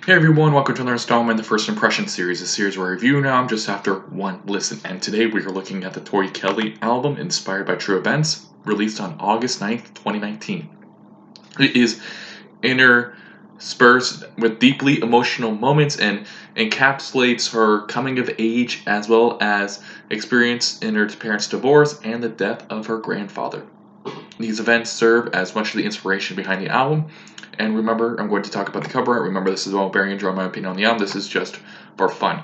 Hey everyone, welcome to another installment of the First Impression series, a series where I review now I'm just after one listen. And today we are looking at the Tori album, Inspired by True Events, released on August 9th, 2019. It is interspersed with deeply emotional moments and encapsulates her coming of age as well as experience in her parents' divorce and the death of her grandfather. These events serve as much of the inspiration behind the album. And remember, I'm going to talk about the cover art. Remember, this is all bearing and draw my opinion on the album. This is just for fun.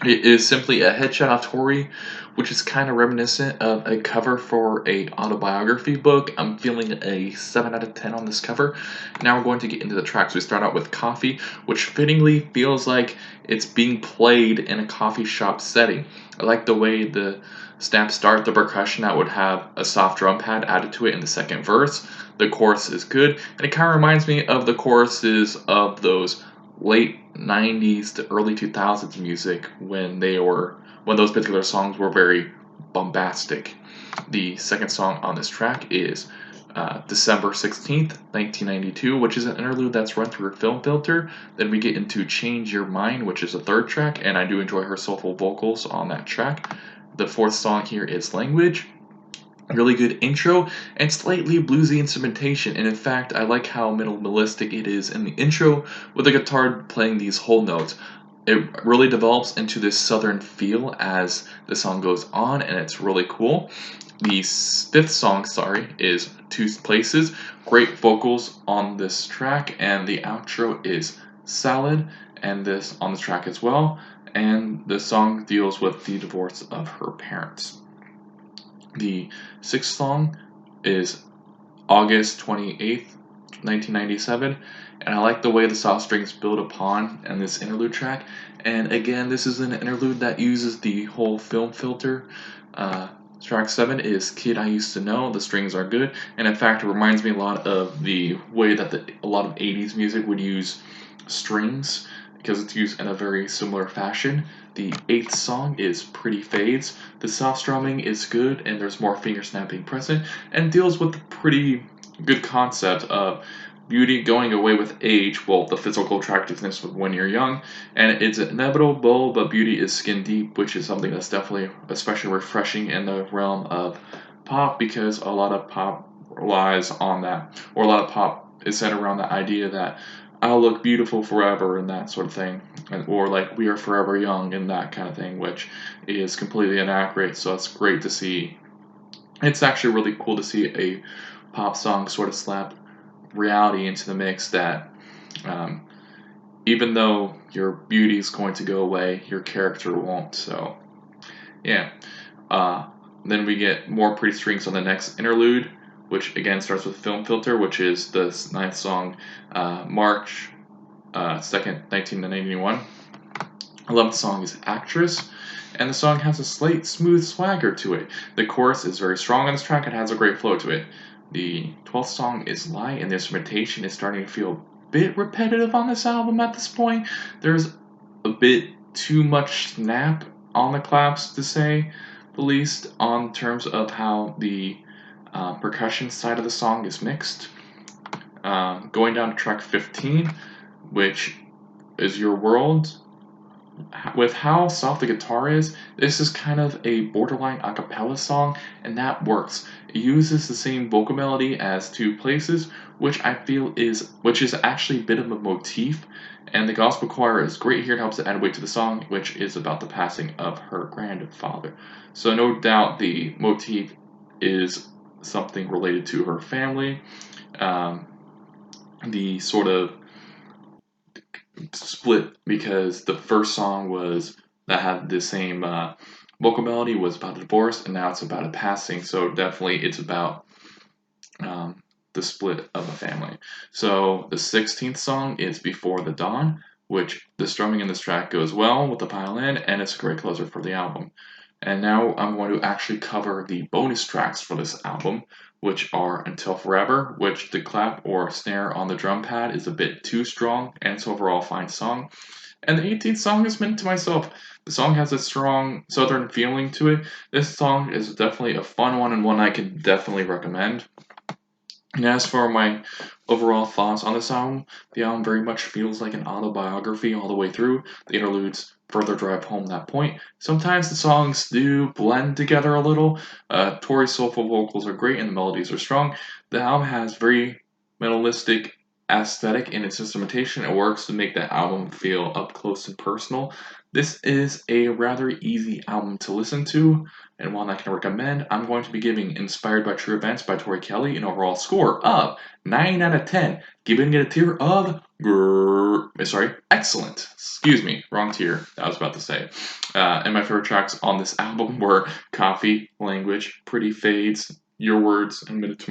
It is simply a headshot of Tori, which is kind of reminiscent of a cover for a autobiography book. I'm feeling a 7 out of 10 on this cover. Now we're going to get into the tracks. We start out with Coffee, which fittingly feels like it's being played in a coffee shop setting. I like the way the snaps start, the percussion that would have a soft drum pad added to it in the second verse. The chorus is good, and it kind of reminds me of the choruses of those late 90s to early 2000s music when those particular songs were very bombastic. The second song on this track is December 16th, 1992, which is an interlude that's run through a film filter. Then we get into Change Your Mind, which is the third track, and I do enjoy her soulful vocals on that track. The fourth song here is Language. Really good intro and slightly bluesy instrumentation, and in fact I like how minimalistic it is in the intro with the guitar playing these whole notes. It really develops into this southern feel as the song goes on, and it's really cool. The fifth song, is Two Places. Great vocals on this track, and the outro is Salad, and this on this track as well. And the song deals with the divorce of her parents. The sixth song is August 28th, 1997, and I like the way the soft strings build upon and this interlude track. And again, this is an interlude that uses the whole film filter. Track 7 is Kid I Used to Know. The strings are good, and in fact, it reminds me a lot of the way that a lot of 80s music would use strings because it's used in a very similar fashion. The eighth song is Pretty Fades. The soft strumming is good, and there's more finger snapping present, and deals with the pretty good concept of beauty going away with age, well, the physical attractiveness of when you're young, and it's inevitable, but beauty is skin deep, which is something that's definitely especially refreshing in the realm of pop, because a lot of pop relies on that, or a lot of pop is centered around the idea that I'll look beautiful forever and that sort of thing, or like we are forever young and that kind of thing, which is completely inaccurate. So it's great to see. It's actually really cool to see a pop song sort of slap reality into the mix that even though your beauty is going to go away, your character won't. So yeah. Then we get more pretty strings on the next interlude, which again starts with Film Filter, which is the ninth song, March 2nd, 1991. 11th song is Actress, and the song has a slight smooth swagger to it. The chorus is very strong on this track and has a great flow to it. The 12th song is Light, and the instrumentation is starting to feel a bit repetitive on this album at this point. There's a bit too much snap on the claps, to say the least, on terms of how the percussion side of the song is mixed. Going down to track 15, which is Your World. With how soft the guitar is, this is kind of a borderline a cappella song, and that works. It uses the same vocal melody as Two Places, which I feel is actually a bit of a motif, and the gospel choir is great here and helps to add weight to the song, which is about the passing of her grandfather. So no doubt the motif is something related to her family. The sort of split, because the first song that had the same vocal melody was about a divorce, and now it's about a passing. So definitely it's about the split of a family. So the 16th song is Before the Dawn, which the strumming in this track goes well with the violin, and it's a great closer for the album. And now I'm going to actually cover the bonus tracks for this album, which are Until Forever, which the clap or snare on the drum pad is a bit too strong, and it's overall a fine song. And the 18th song is Meant to Myself. The song has a strong southern feeling to it. This song is definitely a fun one, and one I can definitely recommend. And as for my overall thoughts on this album, the album very much feels like an autobiography all the way through. The interludes further drive home that point. Sometimes the songs do blend together a little. Tori's soulful vocals are great and the melodies are strong. The album has very minimalistic aesthetic in its instrumentation. It works to make the album feel up close and personal. This is a rather easy album to listen to, and one I can recommend. I'm going to be giving Inspired by True Events by Tori Kelly an overall score of 9 out of 10, giving it a tier of excellent. Excuse me, wrong tier. I was about to say. And my favorite tracks on this album were Coffee, Language, Pretty Fades, Your Words, and Minute to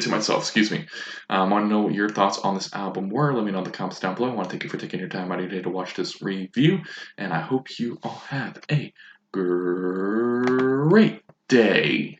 Myself. Excuse me. I want to know what your thoughts on this album were. Let me know in the comments down below. I want to thank you for taking your time out of your day to watch this review, and I hope you all have a great day.